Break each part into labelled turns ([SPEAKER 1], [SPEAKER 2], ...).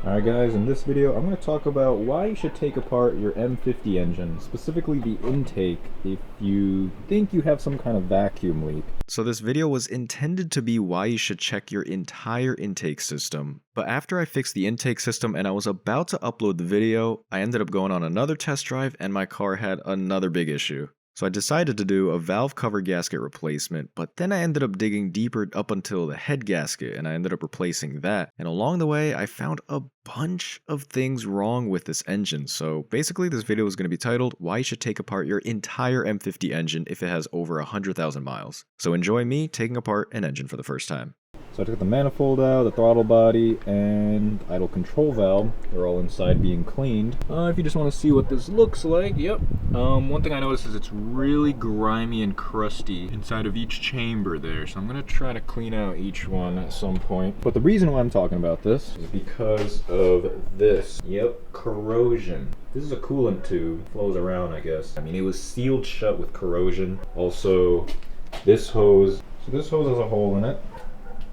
[SPEAKER 1] Alright guys, in this video I'm going to talk about why you should take apart your M50 engine, specifically the intake, if you think you have some kind of vacuum leak. So this video was intended to be why you should check your entire intake system, but after I fixed the intake system and I was about to upload the video, I ended up going on another test drive and my car had another big issue. So I decided to do a valve cover gasket replacement, but then I ended up digging deeper up until the head gasket and I ended up replacing that. And along the way, I found a bunch of things wrong with this engine. So basically this video is going to be titled, Why You Should Take Apart Your Entire M50 Engine If It Has Over 100,000 miles. So enjoy me taking apart an engine for the first time. So I took the manifold out, the throttle body, and idle control valve. They're all inside being cleaned. If you just want to see what this looks like, yep. One thing I noticed is it's really grimy and crusty inside of each chamber there. So I'm going to try to clean out each one at some point. But the reason why I'm talking about this is because of this. Yep, corrosion. This is a coolant tube. It flows around, I guess. I mean, it was sealed shut with corrosion. Also, this hose. So this hose has a hole in it.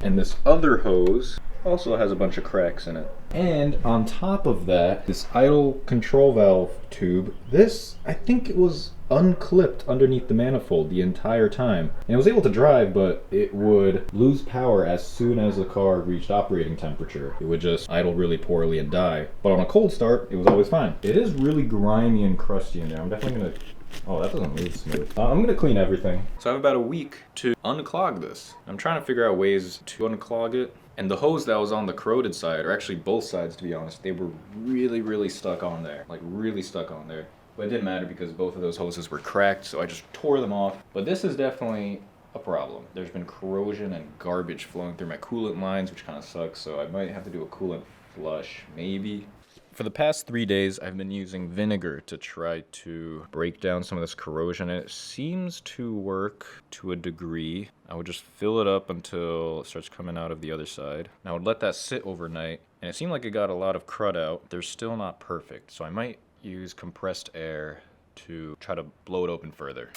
[SPEAKER 1] And this other hose also has a bunch of cracks in it. And on top of that, this idle control valve tube, this, I think it was unclipped underneath the manifold the entire time. And it was able to drive, but it would lose power as soon as the car reached operating temperature. It would just idle really poorly and die. But on a cold start, it was always fine. It is really grimy and crusty in there. I'm definitely gonna... Oh, that doesn't move smooth. I'm gonna clean everything. So I have about a week to unclog this. I'm trying to figure out ways to unclog it. And the hose that was on the corroded side, or actually both sides to be honest, they were really stuck on there. Like really stuck on there. But it didn't matter because both of those hoses were cracked, so I just tore them off. But this is definitely a problem. There's been corrosion and garbage flowing through my coolant lines, which kind of sucks, so I might have to do a coolant flush, maybe. For the past 3 days, I've been using vinegar to try to break down some of this corrosion. It seems to work to a degree. I would just fill it up until it starts coming out of the other side. And I would let that sit overnight, and it seemed like it got a lot of crud out. They're still not perfect, so I might use compressed air to try to blow it open further.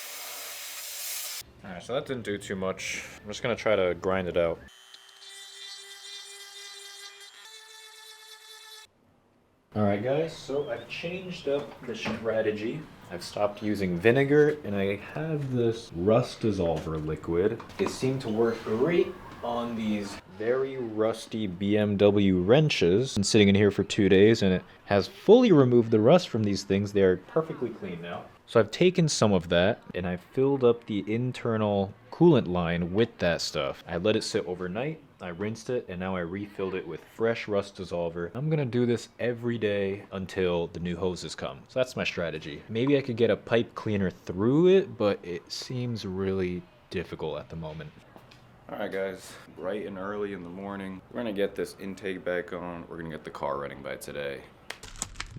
[SPEAKER 1] Alright, so that didn't do too much. I'm just gonna try to grind it out. Alright guys, so I've changed up the strategy. I've stopped using vinegar and I have this rust dissolver liquid. It seemed to work great on these very rusty BMW wrenches. Been sitting in here for 2 days and it has fully removed the rust from these things. They're perfectly clean now. So I've taken some of that and I filled up the internal coolant line with that stuff. I let it sit overnight. I rinsed it and now I refilled it with fresh rust dissolver. I'm gonna do this every day until the new hoses come. So that's my strategy. Maybe I could get a pipe cleaner through it, but it seems really difficult at the moment. Alright guys, bright and early in the morning. We're gonna get this intake back on. We're gonna get the car running by today.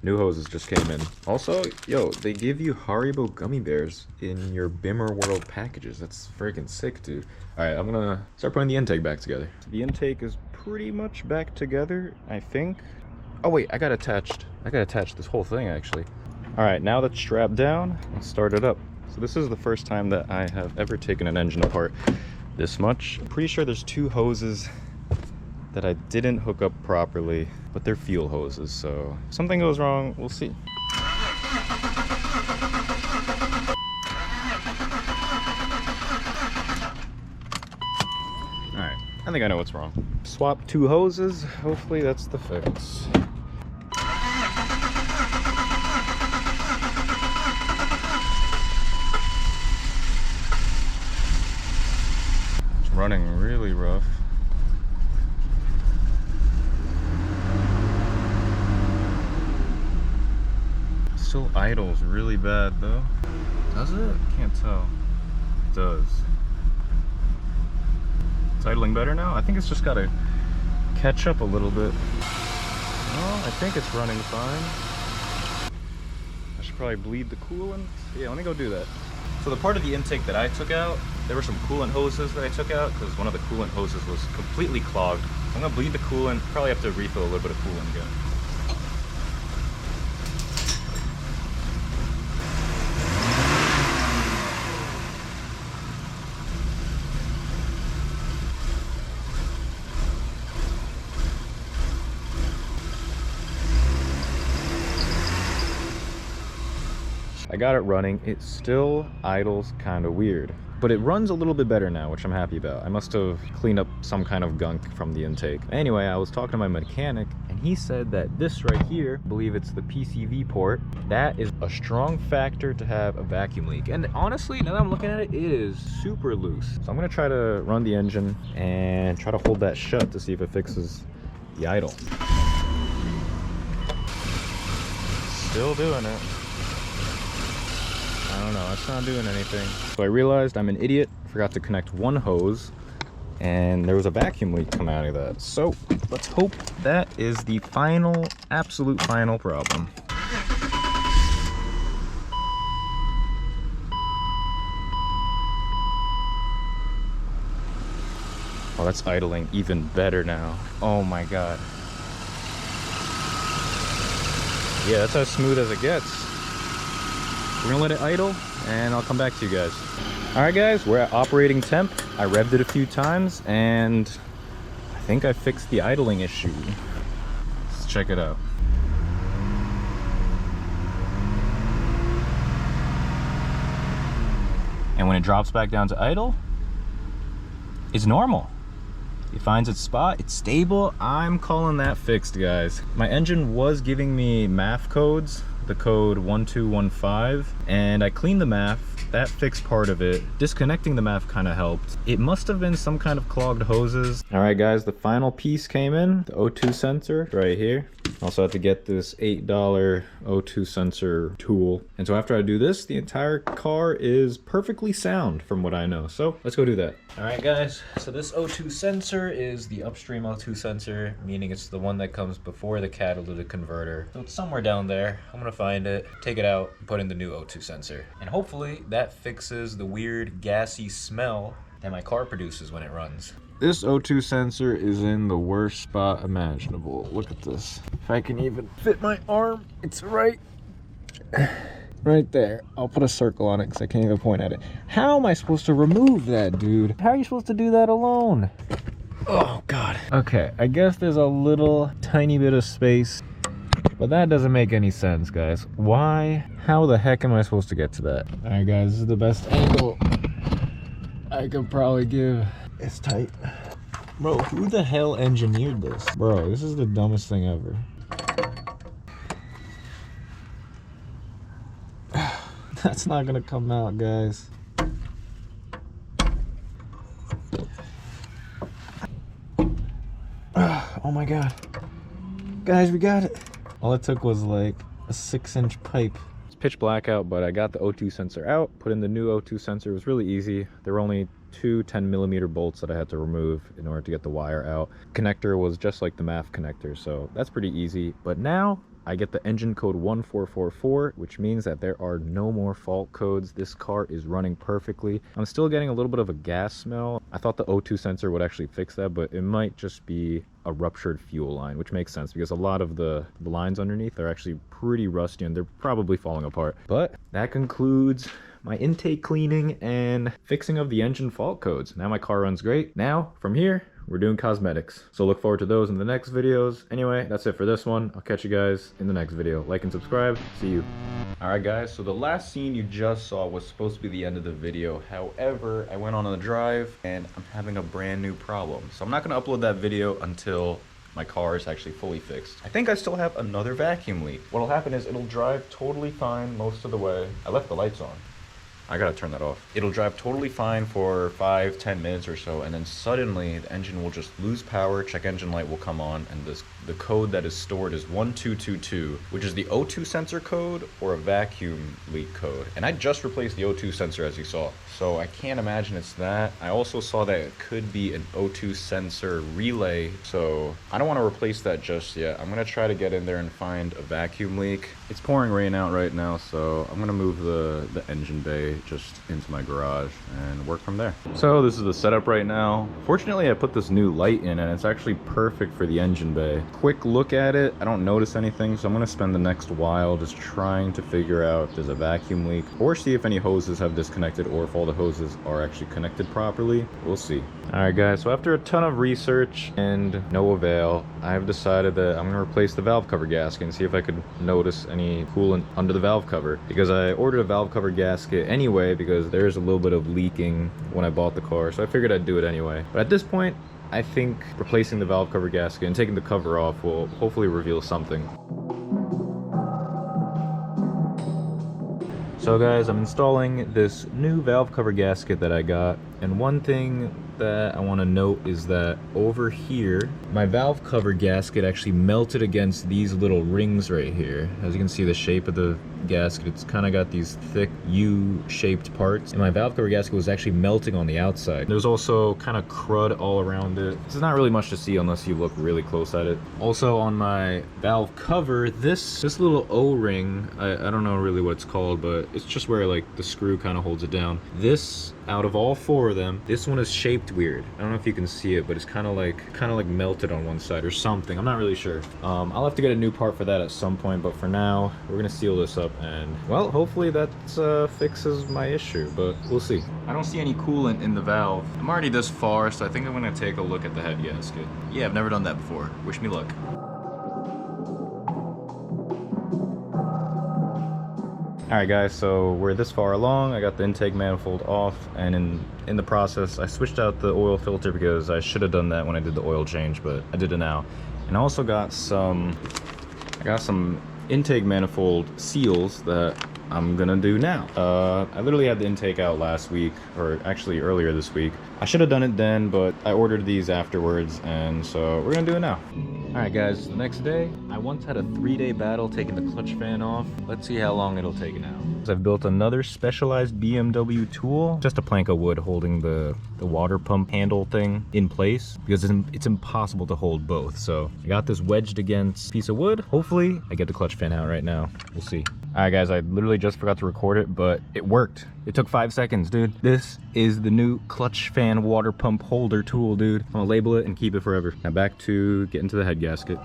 [SPEAKER 1] New hoses just came in. Also, yo, they give you Haribo gummy bears in your Bimmer World packages. That's freaking sick, dude. Alright, I'm gonna start putting the intake back together. The intake is pretty much back together, I think. Oh wait, I gotta attach this whole thing actually. Alright, now that's strapped down, let's start it up. So this is the first time that I have ever taken an engine apart this much. I'm pretty sure there's 2 hoses that I didn't hook up properly, but they're fuel hoses, so if something goes wrong, we'll see. Alright, I think I know what's wrong. Swap 2 hoses, hopefully that's the fix. It's running really rough. Still idles really bad though. Does it? Can't tell. It does. It's idling better now? I think it's just gotta catch up a little bit. Oh, I think it's running fine. I should probably bleed the coolant. Yeah, let me go do that. So the part of the intake that I took out, there were some coolant hoses that I took out because one of the coolant hoses was completely clogged. I'm gonna bleed the coolant, probably have to refill a little bit of coolant again. I got it running. It still idles kind of weird, but it runs a little bit better now, which I'm happy about. I must have cleaned up some kind of gunk from the intake. Anyway, I was talking to my mechanic, and he said that this right here, I believe it's the PCV port, that is a strong factor to have a vacuum leak. And honestly, now that I'm looking at it, it is super loose. So I'm gonna try to run the engine and try to hold that shut to see if it fixes the idle. Still doing it. I don't know, it's not doing anything. So I realized I'm an idiot, forgot to connect one hose, and there was a vacuum leak coming out of that. So let's hope that is the final, absolute final problem. Oh, that's idling even better now. Oh my God. Yeah, that's as smooth as it gets. We're gonna let it idle and I'll come back to you guys. All right guys, we're at operating temp. I revved it a few times and I think I fixed the idling issue. Let's check it out. And when it drops back down to idle, it's normal. It finds its spot, it's stable. I'm calling that fixed, guys. My engine was giving me MAF codes, the code 1215, and I cleaned the MAF. That fixed part of it. Disconnecting the MAF kind of helped. It must have been some kind of clogged hoses. All right guys, the final piece came in, the O2 sensor right here. Also had to get this $8 O2 sensor tool. And so after I do this, the entire car is perfectly sound from what I know. So let's go do that. All right guys, so this O2 sensor is the upstream O2 sensor, meaning it's the one that comes before the catalytic converter. So it's somewhere down there. I'm gonna find it, take it out, and put in the new O2 sensor. And hopefully that fixes the weird gassy smell that my car produces when it runs. This O2 sensor is in the worst spot imaginable. Look at this. If I can even fit my arm, it's right there. I'll put a circle on it because I can't even point at it. How am I supposed to remove that, dude? How are you supposed to do that alone? Oh God. Okay, I guess there's a little tiny bit of space, but that doesn't make any sense, guys. Why? How the heck am I supposed to get to that? All right, guys, this is the best angle I could probably give. It's tight. Bro, who the hell engineered this? Bro, this is the dumbest thing ever. That's not gonna come out, guys. Oh my God. Guys, we got it. All it took was like a 6-inch pipe. It's pitch black out, but I got the O2 sensor out, put in the new O2 sensor. It was really easy. There were only two 10mm bolts that I had to remove in order to get the wire out. Connector was just like the MAF connector, so that's pretty easy. But now I get the engine code 1444, which means that there are no more fault codes. This car is running perfectly. I'm still getting a little bit of a gas smell. I thought the O2 sensor would actually fix that, but it might just be a ruptured fuel line, which makes sense because a lot of the lines underneath are actually pretty rusty and they're probably falling apart. But that concludes my intake cleaning and fixing of the engine fault codes. Now my car runs great. Now, from here, we're doing cosmetics. So look forward to those in the next videos. Anyway, that's it for this one. I'll catch you guys in the next video. Like and subscribe. See you. All right, guys. So the last scene you just saw was supposed to be the end of the video. However, I went on a drive and I'm having a brand new problem. So I'm not going to upload that video until my car is actually fully fixed. I think I still have another vacuum leak. What'll happen is it'll drive totally fine most of the way. I left the lights on. I gotta turn that off. It'll drive totally fine for 5-10 minutes or so, and then suddenly the engine will just lose power, check engine light will come on, and the code that is stored is 1222, which is the O2 sensor code or a vacuum leak code. And I just replaced the O2 sensor, as you saw, so I can't imagine it's that. I also saw that it could be an O2 sensor relay, so I don't want to replace that just yet. I'm gonna try to get in there and find a vacuum leak. It's pouring rain out right now, so I'm gonna move the engine bay just into my garage and work from there. So this is the setup right now. Fortunately, I put this new light in and it's actually perfect for the engine bay. Quick look at it, I don't notice anything, so I'm gonna spend the next while just trying to figure out if there's a vacuum leak or see if any hoses have disconnected or if all the hoses are actually connected properly. We'll see. Alright guys, so after a ton of research and no avail, I've decided that I'm gonna replace the valve cover gasket and see if I could notice any coolant under the valve cover, because I ordered a valve cover gasket anyway because there's a little bit of leaking when I bought the car, so I figured I'd do it anyway. But at this point, I think replacing the valve cover gasket and taking the cover off will hopefully reveal something. So guys, I'm installing this new valve cover gasket that I got, and one thing that I want to note is that over here, my valve cover gasket actually melted against these little rings right here. As you can see, the shape of the gasket, it's kind of got these thick U-shaped parts, and my valve cover gasket was actually melting on the outside. There's also kind of crud all around it. There's not really much to see unless you look really close at it. Also on my valve cover, this little O-ring, I don't know really what it's called, but it's just where like the screw kind of holds it down. This, out of all four of them, this one is shaped weird. I don't know if you can see it, but it's kind of like melted on one side or something. I'm not really sure. I'll have to get a new part for that at some point, but for now, we're gonna seal this up and, well, hopefully that fixes my issue, but we'll see. I don't see any coolant in the valve. I'm already this far, so I think I'm gonna take a look at the head gasket. Yeah, I've never done that before. Wish me luck. Alright guys, so we're this far along. I got the intake manifold off, and in the process I switched out the oil filter because I should have done that when I did the oil change, but I did it now. And I also got some intake manifold seals that I'm gonna do now. I literally had the intake out last week, or actually earlier this week. I should have done it then, but I ordered these afterwards, and so we're gonna do it now. Alright guys, the next day, I once had a 3-day battle taking the clutch fan off. Let's see how long it'll take now. I've built another specialized BMW tool, just a plank of wood holding the water pump handle thing in place, because it's impossible to hold both. So I got this wedged against a piece of wood. Hopefully I get the clutch fan out right now. We'll see. Alright guys, I literally just forgot to record it, but it worked. It took 5 seconds, dude. This is the new clutch fan water pump holder tool, dude. I'm gonna label it and keep it forever. Now back to getting to the head gasket.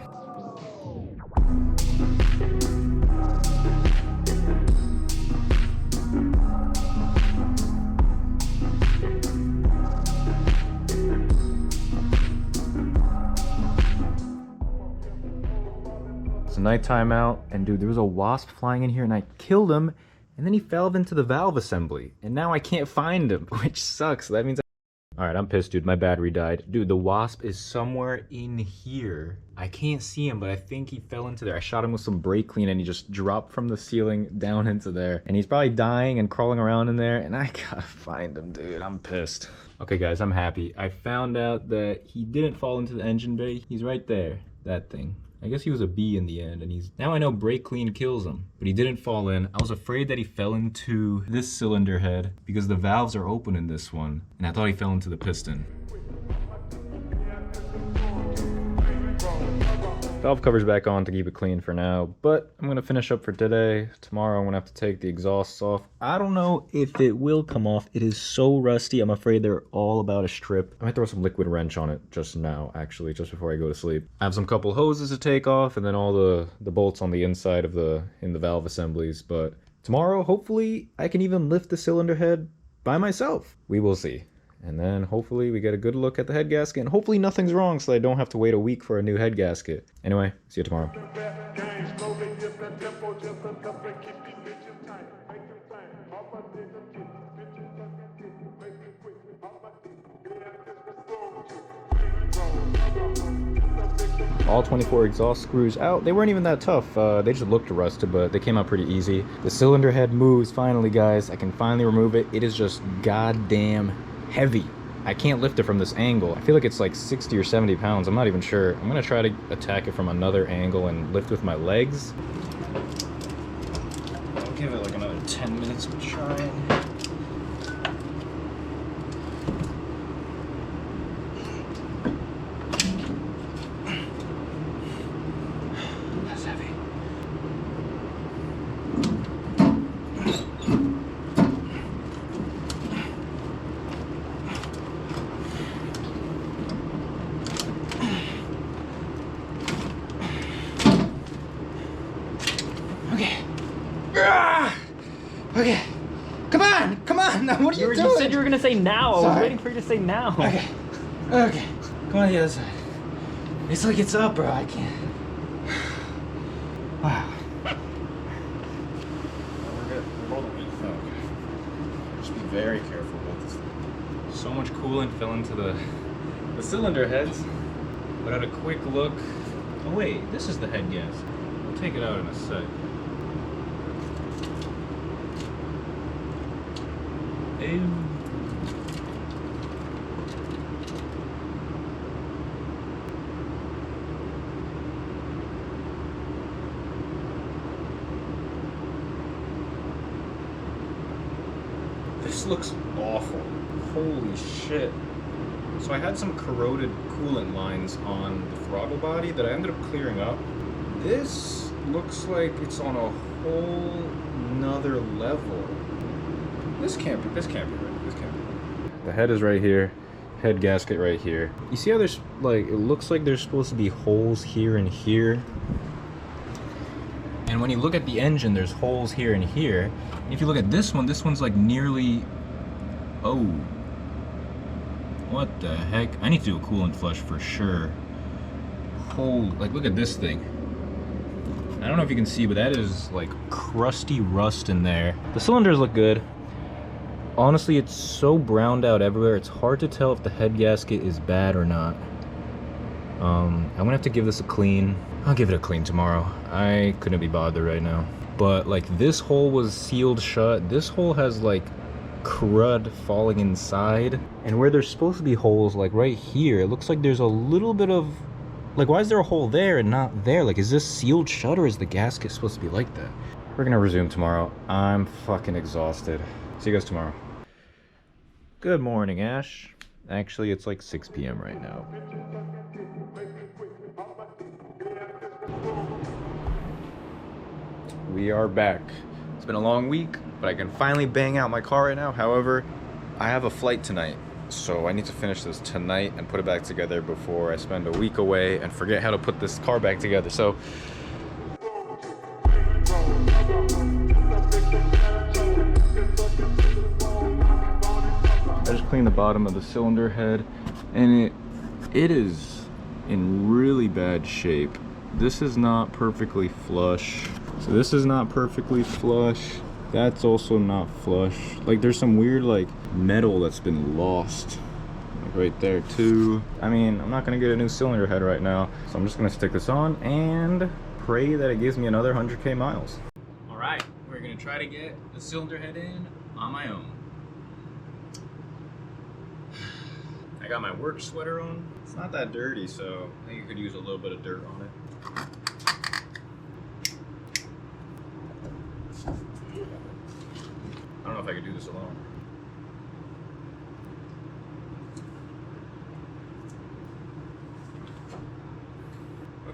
[SPEAKER 1] It's nighttime out, and dude, there was a wasp flying in here and I killed him, and then he fell into the valve assembly, and now I can't find him, which sucks. That means Alright, I'm pissed, dude. My battery died. Dude, the wasp is somewhere in here. I can't see him, but I think he fell into there. I shot him with some brake clean and he just dropped from the ceiling down into there. And he's probably dying and crawling around in there, and I gotta find him, dude. I'm pissed. Okay, guys, I'm happy. I found out that he didn't fall into the engine bay. He's right there. That thing. I guess he was a B in the end, and now I know brake clean kills him, but he didn't fall in. I was afraid that he fell into this cylinder head because the valves are open in this one, and I thought he fell into the piston. Valve cover's back on to keep it clean for now, but I'm gonna finish up for today. Tomorrow I'm gonna have to take the exhausts off. I don't know if it will come off. It is so rusty. I'm afraid they're all about a strip. I might throw some liquid wrench on it just now, actually, just before I go to sleep. I have some couple hoses to take off, and then all the bolts on the inside of the valve assemblies. But tomorrow, hopefully, I can even lift the cylinder head by myself. We will see. And then hopefully we get a good look at the head gasket, and hopefully nothing's wrong so I don't have to wait a week for a new head gasket. Anyway, see you tomorrow. All 24 exhaust screws out. They weren't even that tough. They just looked rusted, but they came out pretty easy. The cylinder head moves finally, guys. I can finally remove it. It is just goddamn heavy. I can't lift it from this angle. I feel like it's like 60 or 70 pounds. I'm not even sure. I'm gonna try to attack it from another angle and lift with my legs. I'll give it like another 10 minutes of trying. That's heavy.
[SPEAKER 2] Okay. Come on! Come on! Now, what are you doing?
[SPEAKER 3] You said you were gonna say now. I was
[SPEAKER 2] Sorry.
[SPEAKER 3] waiting for you to say now.
[SPEAKER 2] Okay. Okay. Come on the other side. It's like it's up, bro. I can't. Wow.
[SPEAKER 1] Just be very careful about this thing. So much coolant fell into the cylinder heads. But at a quick look, oh wait, this is the head gas. We'll take it out in a sec. Ew. This looks awful. Holy shit. So I had some corroded coolant lines on the throttle body that I ended up clearing up. This looks like it's on a whole nother level. This can't be right. This can't be right. The head is right here. Head gasket right here. You see how there's like, it looks like there's supposed to be holes here and here. And when you look at the engine, there's holes here and here. If you look at this one's like nearly, oh. What the heck? I need to do a coolant flush for sure. Holy, like look at this thing. I don't know if you can see, but that is like crusty rust in there. The cylinders look good. Honestly, it's so browned out everywhere, it's hard to tell if the head gasket is bad or not. I'm gonna have to give this a clean. I'll give it a clean tomorrow. I couldn't be bothered right now. But like this hole was sealed shut. This hole has like crud falling inside. And where there's supposed to be holes, like right here, it looks like there's a little bit of, like why is there a hole there and not there? Like is this sealed shut or is the gasket supposed to be like that? We're gonna resume tomorrow. I'm fucking exhausted. See you guys tomorrow. Good morning, Ash. Actually, it's like 6 p.m. right now. We are back. It's been a long week, but I can finally bang out my car right now. However, I have a flight tonight, so I need to finish this tonight and put it back together before I spend a week away and forget how to put this car back together. So I just cleaned the bottom of the cylinder head, and it is in really bad shape. This is not perfectly flush. So this is not perfectly flush. That's also not flush. Like there's some weird like metal that's been lost. Like right there too. I mean, I'm not gonna get a new cylinder head right now, so I'm just gonna stick this on and pray that it gives me another 100K miles. All right, we're gonna try to get the cylinder head in on my own. I got my work sweater on. It's not that dirty, so I think you could use a little bit of dirt on it. I don't know if I could do this alone.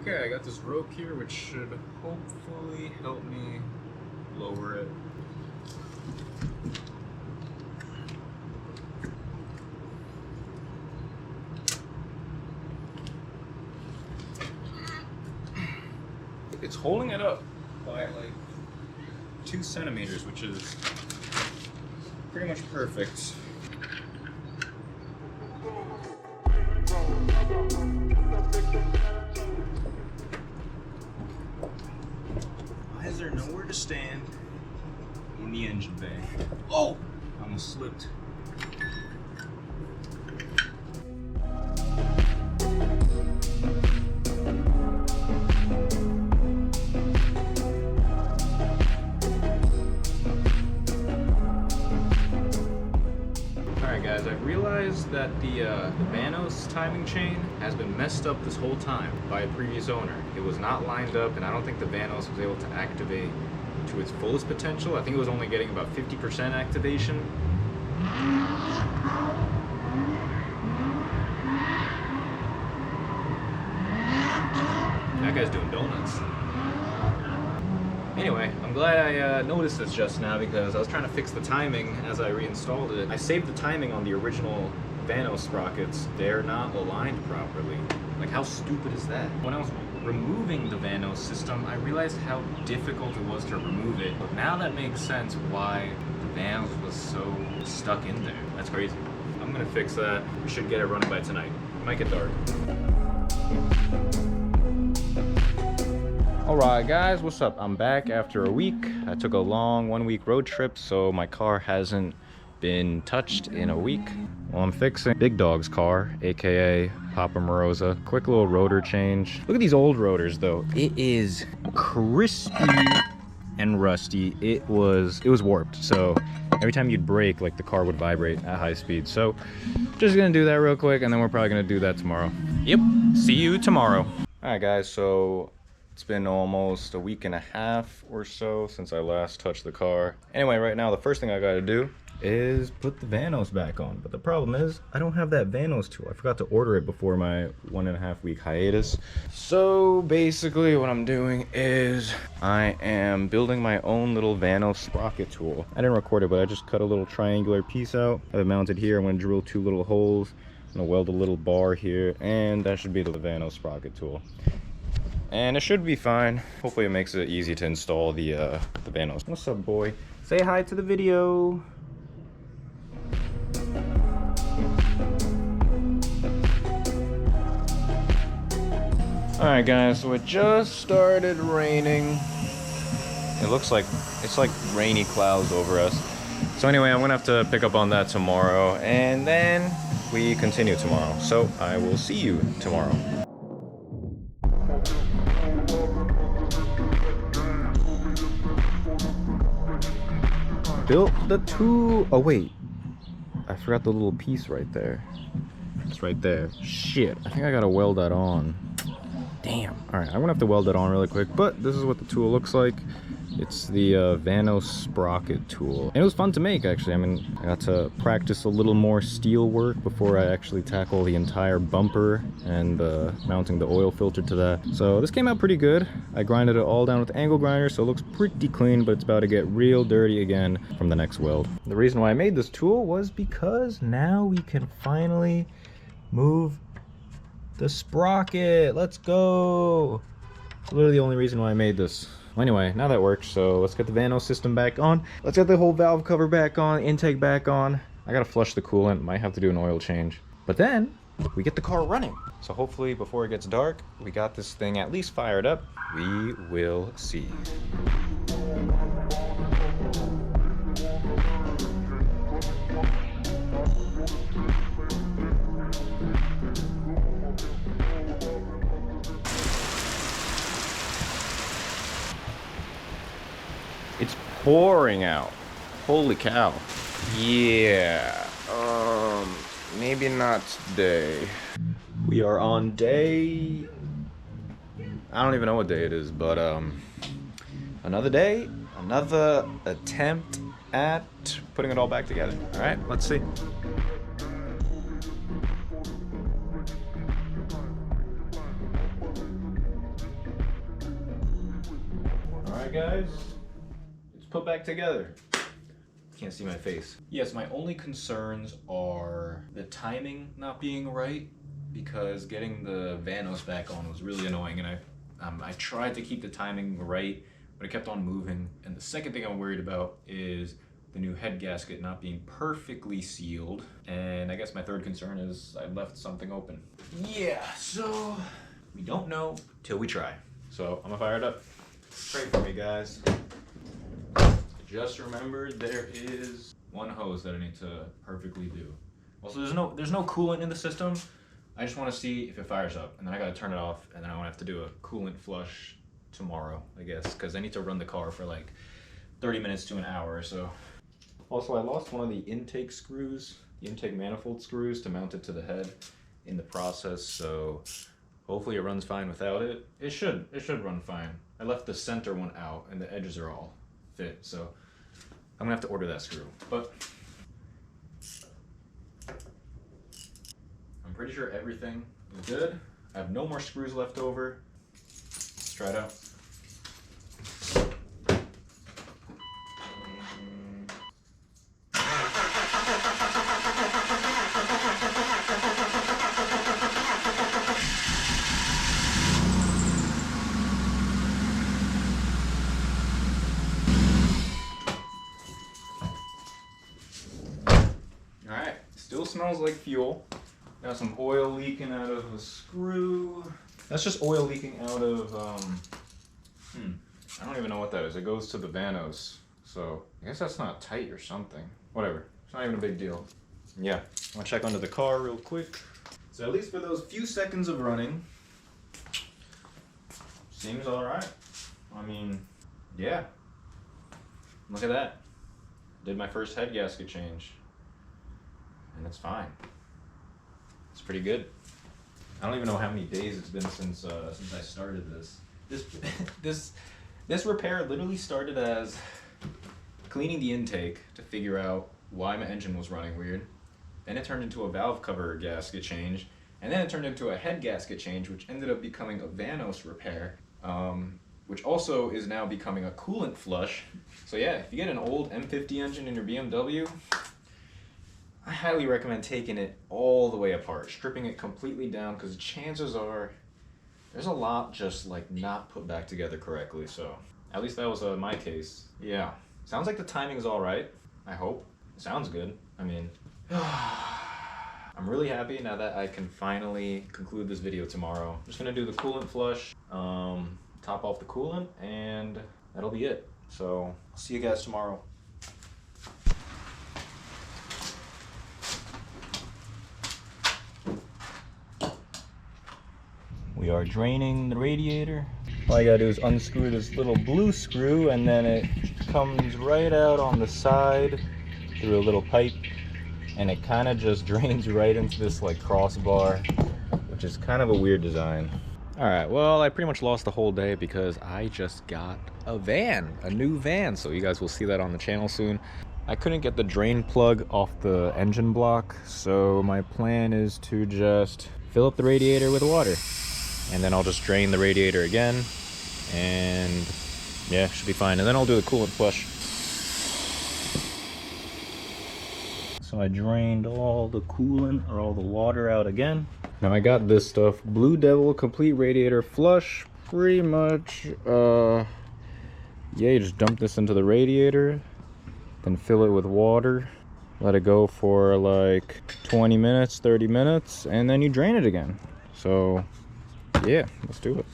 [SPEAKER 1] Okay, I got this rope here, which should hopefully help me lower it. It's holding it up by like 2 centimeters, which is pretty much perfect. Why is there nowhere to stand in the engine bay? Oh! I almost slipped. Guys, I've realized that the vanos timing chain has been messed up this whole time by a previous owner. It was not lined up, and I don't think the vanos was able to activate to its fullest potential. I think it was only getting about 50% activation. That guy's doing donuts. Anyway, I'm glad I noticed this just now because I was trying to fix the timing as I reinstalled it. I saved the timing on the original vanos sprockets. They're not aligned properly. Like, how stupid is that? What else? removing the vanos system, I realized how difficult it was to remove it. But now that makes sense why the vanos was so stuck in there. That's crazy. I'm gonna fix that. We should get it running by tonight. It might get dark. Alright guys, what's up? I'm back after a week. I took a long 1-week road trip, so my car hasn't been touched in a week. Well, I'm fixing Big Dog's car, aka Papa MROSE. Quick little rotor change. Look at these old rotors though. It is crispy and rusty. It was warped, so every time you'd brake, like the car would vibrate at high speed. So just gonna do that real quick, and then we're probably gonna do that tomorrow. Yep, see you tomorrow. Alright guys, so it's been almost a week and a half or so since I last touched the car. Anyway, right now the first thing I gotta do is put the vanos back on. But the problem is, I don't have that vanos tool. I forgot to order it before my 1.5 week hiatus. So basically what I'm doing is I am building my own little vanos sprocket tool. I didn't record it, but I just cut a little triangular piece out. I have it mounted here. I'm gonna drill 2 little holes. I'm gonna weld a little bar here, and that should be the vanos sprocket tool. And it should be fine. Hopefully it makes it easy to install the vanos. What's up, boy? Say hi to the video. Alright guys, so it just started raining. It looks like it's like rainy clouds over us. So anyway, I'm gonna have to pick up on that tomorrow, and then we continue tomorrow. So I will see you tomorrow. Built the tool. Oh wait, I forgot the little piece right there. It's right there. Shit, I think I gotta weld that on. Damn. Alright, I'm gonna have to weld it on really quick, but this is what the tool looks like. It's the Vanos sprocket tool. And it was fun to make, actually. I mean, I got to practice a little more steel work before I actually tackle the entire bumper and mounting the oil filter to that. So this came out pretty good. I grinded it all down with the angle grinder, so it looks pretty clean, but it's about to get real dirty again from the next weld. The reason why I made this tool was because now we can finally move the sprocket. Let's go. It's literally the only reason why I made this. Well, anyway, now that works, so let's get the vanos system back on. Let's get the whole valve cover back on, intake back on. I gotta flush the coolant, might have to do an oil change. But then, we get the car running. So hopefully before it gets dark, we got this thing at least fired up. We will see. It's pouring out. Holy cow. Yeah. Maybe not today. We are on day... I don't even know what day it is, but another day, another attempt at putting it all back together. All right, let's see. All right, guys. Put back together. Can't see my face. Yes, my only concerns are the timing not being right, because getting the vanos back on was really annoying, and I tried to keep the timing right, but it kept on moving. And the second thing I'm worried about is the new head gasket not being perfectly sealed. And I guess my third concern is I left something open. Yeah, so we don't know till we try. So I'm gonna fire it up. Pray for me, guys. Just remembered there is one hose that I need to perfectly do. Also, there's no coolant in the system. I just want to see if it fires up, and then I gotta turn it off, and then I want to have to do a coolant flush tomorrow, I guess, because I need to run the car for like 30 minutes to an hour or so. Also, I lost one of the intake screws, the intake manifold screws, to mount it to the head in the process, so hopefully it runs fine without it. It should run fine. I left the center one out, and the edges are all fit, so I'm gonna have to order that screw. But I'm pretty sure everything is good. I have no more screws left over. Let's try it out. smells like fuel. Got some oil leaking out of a screw. That's just oil leaking out of, I don't even know what that is. It goes to the vanos. So I guess that's not tight or something. Whatever, it's not even a big deal. Yeah, I'm gonna check under the car real quick. So at least for those few seconds of running, seems all right. I mean, yeah. Look at that. Did my first head gasket change, and it's fine. It's pretty good. I don't even know how many days it's been since I started this. This repair literally started as cleaning the intake to figure out why my engine was running weird. Then it turned into a valve cover gasket change, and then it turned into a head gasket change, which ended up becoming a vanos repair, which also is now becoming a coolant flush. So yeah, if you get an old M50 engine in your BMW, I highly recommend taking it all the way apart, stripping it completely down, because chances are there's a lot just like not put back together correctly. So at least that was my case. Yeah, sounds like the timing is all right. I hope. It sounds good. I mean, I'm really happy now that I can finally conclude this video tomorrow. I'm just gonna do the coolant flush, top off the coolant, and that'll be it. So I'll see you guys tomorrow. We are draining the radiator. All you gotta do is unscrew this little blue screw, and then it comes right out on the side through a little pipe, and it kind of just drains right into this like crossbar, which is kind of a weird design. All right, well, I pretty much lost the whole day because I just got a new van, so you guys will see that on the channel soon. I couldn't get the drain plug off the engine block, so my plan is to just fill up the radiator with water, and then I'll just drain the radiator again, and yeah, should be fine. And then I'll do the coolant flush. So I drained all the coolant, or all the water, out again. Now I got this stuff, Blue Devil Complete Radiator Flush. Pretty much, yeah, you just dump this into the radiator, then fill it with water, let it go for like 20 minutes, 30 minutes, and then you drain it again. So yeah, let's do it.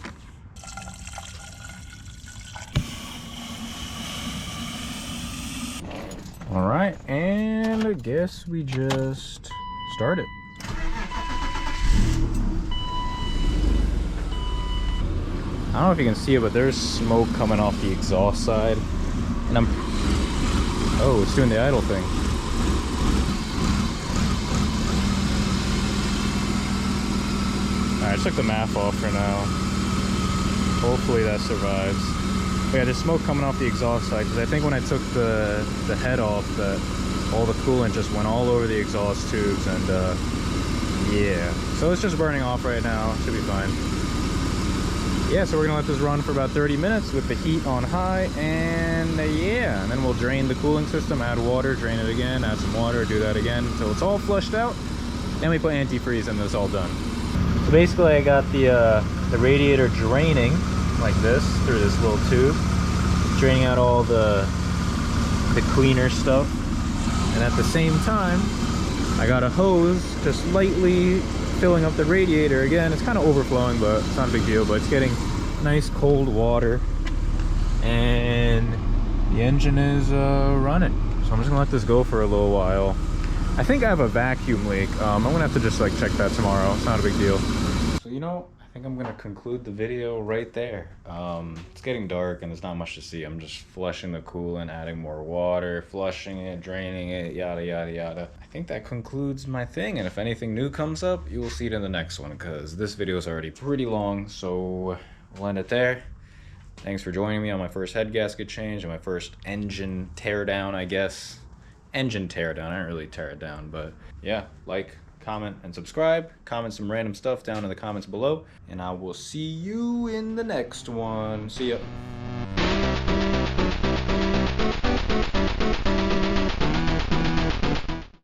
[SPEAKER 1] All right, and I guess we just start it. I don't know if you can see it, but there's smoke coming off the exhaust side, and oh, it's doing the idle thing. All right, I took the MAF off for now. Hopefully that survives. But yeah, there's smoke coming off the exhaust side, because I think when I took the head off, that all the coolant just went all over the exhaust tubes, and yeah. So it's just burning off right now, should be fine. Yeah, so we're gonna let this run for about 30 minutes with the heat on high, and yeah, and then we'll drain the cooling system, add water, drain it again, add some water, do that again until it's all flushed out. Then we put antifreeze and it's all done. So basically I got the radiator draining like this through this little tube, draining out all the cleaner stuff, and at the same time I got a hose just lightly filling up the radiator again. It's kind of overflowing, but it's not a big deal. But it's getting nice cold water, and the engine is running. So I'm just gonna let this go for a little while. I think I have a vacuum leak. I'm gonna have to just like check that tomorrow. It's not a big deal. So you know, I think I'm gonna conclude the video right there. It's getting dark and there's not much to see. I'm just flushing the coolant, adding more water, flushing it, draining it, yada yada yada. I think that concludes my thing, and if anything new comes up, you will see it in the next one, because this video is already pretty long. So we'll end it there. Thanks for joining me on my first head gasket change and my first engine teardown, I guess. Engine teardown, I didn't really tear it down, but yeah, like, comment, and subscribe. Comment some random stuff down in the comments below, and I will see you in the next one. See ya.